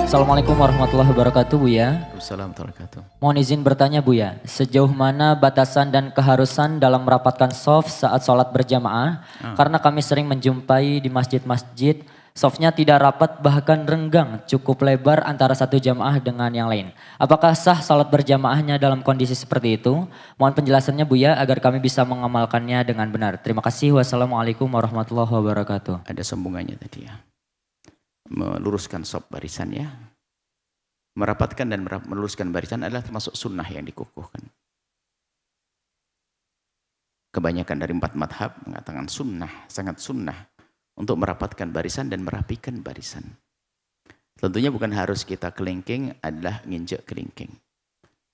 Assalamualaikum warahmatullahi wabarakatuh, Buya. Waalaikumsalam warahmatullahi wabarakatuh. Mohon izin bertanya, Buya. Sejauh mana batasan dan keharusan dalam merapatkan shaf saat sholat berjamaah? Karena kami sering menjumpai di masjid-masjid, shafnya tidak rapat bahkan renggang, cukup lebar antara satu jamaah dengan yang lain. Apakah sah sholat berjamaahnya dalam kondisi seperti itu? Mohon penjelasannya, Buya, agar kami bisa mengamalkannya dengan benar. Terima kasih. Wassalamualaikum warahmatullahi wabarakatuh. Ada sambungannya tadi ya. Meluruskan shaf barisan ya. Merapatkan dan meluruskan barisan adalah termasuk sunnah yang dikukuhkan. Kebanyakan dari 4 madhab mengatakan sunnah, sangat sunnah untuk merapatkan barisan dan merapikan barisan. Tentunya bukan harus kita kelingking, adalah nginjek kelingking.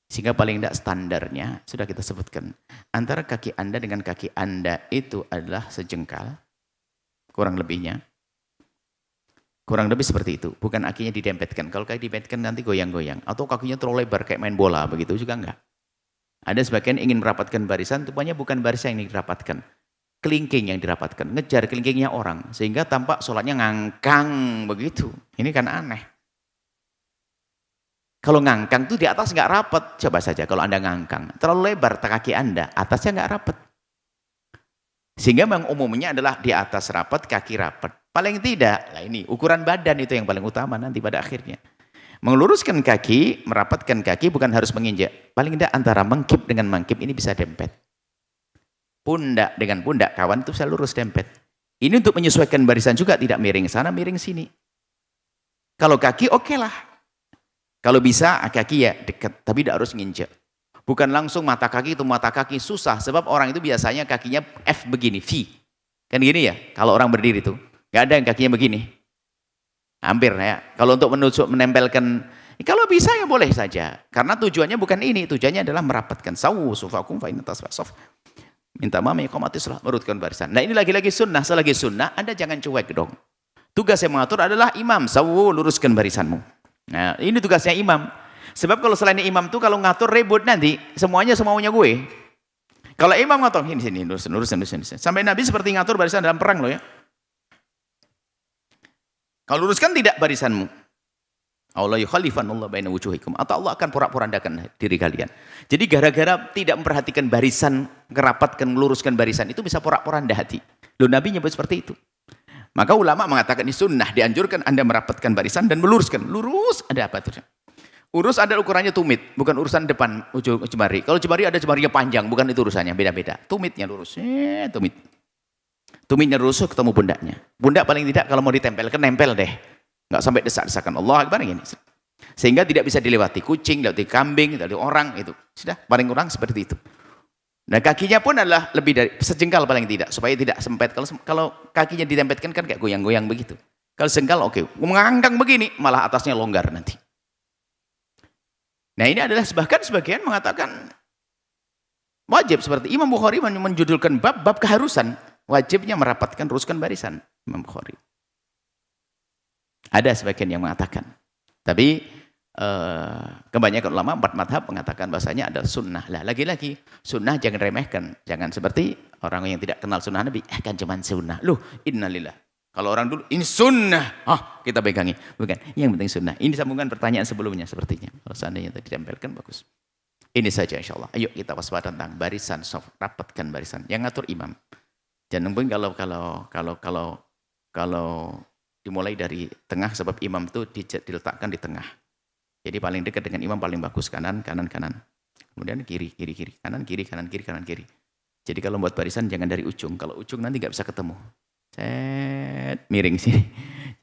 Sehingga paling tidak standarnya sudah kita sebutkan. Antara kaki Anda dengan kaki Anda itu adalah sejengkal, kurang lebihnya. Kurang lebih seperti itu, bukan kakinya didempetkan. Kalau kaki didempetkan nanti goyang-goyang. Atau kakinya terlalu lebar kayak main bola, begitu juga enggak. Ada sebagian ingin merapatkan barisan, rupanya bukan barisan yang dirapatkan. Kelingking yang dirapatkan, ngejar kelingkingnya orang. Sehingga tampak sholatnya ngangkang begitu. Ini kan aneh. Kalau ngangkang itu di atas enggak rapat. Coba saja kalau Anda ngangkang. Terlalu lebar kaki Anda, atasnya enggak rapat. Sehingga memang umumnya adalah di atas rapat, kaki rapat. Paling tidak, nah ini ukuran badan itu yang paling utama nanti pada akhirnya. Meluruskan kaki, merapatkan kaki bukan harus menginjak. Paling tidak antara mangkip dengan mangkip ini bisa dempet. Pundak dengan pundak kawan itu bisa lurus dempet. Ini untuk menyesuaikan barisan juga, tidak miring sana, miring sini. Kalau kaki oke lah. Kalau bisa kaki ya dekat, tapi tidak harus nginjak. Bukan langsung mata kaki itu mata kaki susah. Sebab orang itu biasanya kakinya F begini, V. Kan gini ya, kalau orang berdiri itu. Gak ada yang kakinya begini. Hampir ya. Kalau untuk menusuk, menempelkan, kalau bisa ya boleh saja. Karena tujuannya bukan ini. Tujuannya adalah merapatkan. Sawu sufakum fa inna tasfasaf. Minta mami qomatislah, merutkan barisan. Nah ini lagi-lagi sunnah. Selagi sunnah, Anda jangan cuek dong. Tugas yang mengatur adalah imam. Sawu, luruskan barisanmu. Nah ini tugasnya imam. Sebab kalau selain imam tuh kalau ngatur ribut nanti, semuanya semaunya gue. Kalau imam ngatur, ini luruskan. Sampai Nabi seperti ngatur barisan dalam perang loh ya. Kalau luruskan tidak barisanmu. Allah yukhalifanullah baina wujuhikum. Atau Allah akan porak-porandakan diri kalian. Jadi gara-gara tidak memperhatikan barisan, merapatkan, meluruskan barisan, itu bisa porak-poranda hati. Loh Nabi nyebut seperti itu. Maka ulama mengatakan ini sunnah, dianjurkan Anda merapatkan barisan dan meluruskan. Lurus, ada apa itu? Urus ada ukurannya tumit, bukan urusan depan ujung jemari. Kalau jemari ada jemarinya panjang, bukan itu urusannya, beda-beda. Tumitnya lurus, tumit. Tumitnya lurus ketemu pundaknya. Pundak paling tidak kalau mau ditempelkan, nempel deh. Nggak sampai desak-desakan. Allah Akbar gini. Sehingga tidak bisa dilewati kucing, dilewati kambing, dilewati orang. Itu sudah paling kurang seperti itu. Nah kakinya pun adalah lebih dari sejengkal paling tidak. Supaya tidak sempit. Kalau kakinya ditempelkan kan kayak goyang-goyang begitu. Kalau sejengkal oke. Mengangkang begini, malah atasnya longgar nanti. Nah ini adalah bahkan sebagian mengatakan wajib seperti Imam Bukhari menjudulkan bab keharusan. Wajibnya merapatkan, luruskan barisan. Imam Bukhari. Ada sebagian yang mengatakan. Tapi kebanyakan ulama 4 madhab mengatakan bahasanya ada sunnah. Lah lagi-lagi sunnah jangan remehkan. Jangan seperti orang yang tidak kenal sunnah Nabi. Kan cuma sunnah. Loh innalillah. Kalau orang dulu ini sunnah. Kita pegangi. Bukan. Yang penting sunnah. Ini sambungan pertanyaan sebelumnya sepertinya. Kalau seandainya tadi ditempelkan bagus. Ini saja insya Allah. Ayo kita waspada tentang barisan. Rapatkan barisan. Yang ngatur imam. Jangan pun kalau dimulai dari tengah sebab imam itu diletakkan di tengah. Jadi paling dekat dengan imam paling bagus kanan. Kemudian kiri, kanan, kiri. Jadi kalau buat barisan jangan dari ujung. Kalau ujung nanti nggak bisa ketemu. Miring sini.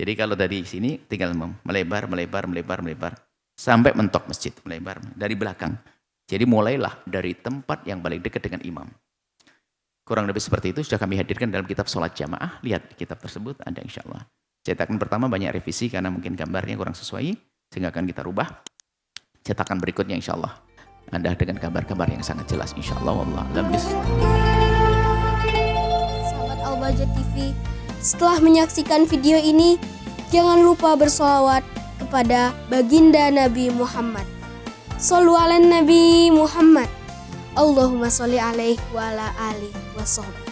Jadi kalau dari sini tinggal melebar sampai mentok masjid, melebar dari belakang. Jadi mulailah dari tempat yang paling dekat dengan imam. Kurang lebih seperti itu sudah kami hadirkan dalam kitab sholat jamaah. Lihat kitab tersebut ada insya Allah. Cetakan pertama banyak revisi karena mungkin gambarnya kurang sesuai. Sehingga akan kita rubah. Cetakan berikutnya insya Allah. Anda dengan gambar-gambar yang sangat jelas insya Allah. Wallahualam. Sahabat Al-Bahjah TV. Setelah menyaksikan video ini. Jangan lupa bersolawat kepada baginda Nabi Muhammad. Shollu ala Nabi Muhammad. Allahumma sholli alaihi wa ala alihi wa sahbihi.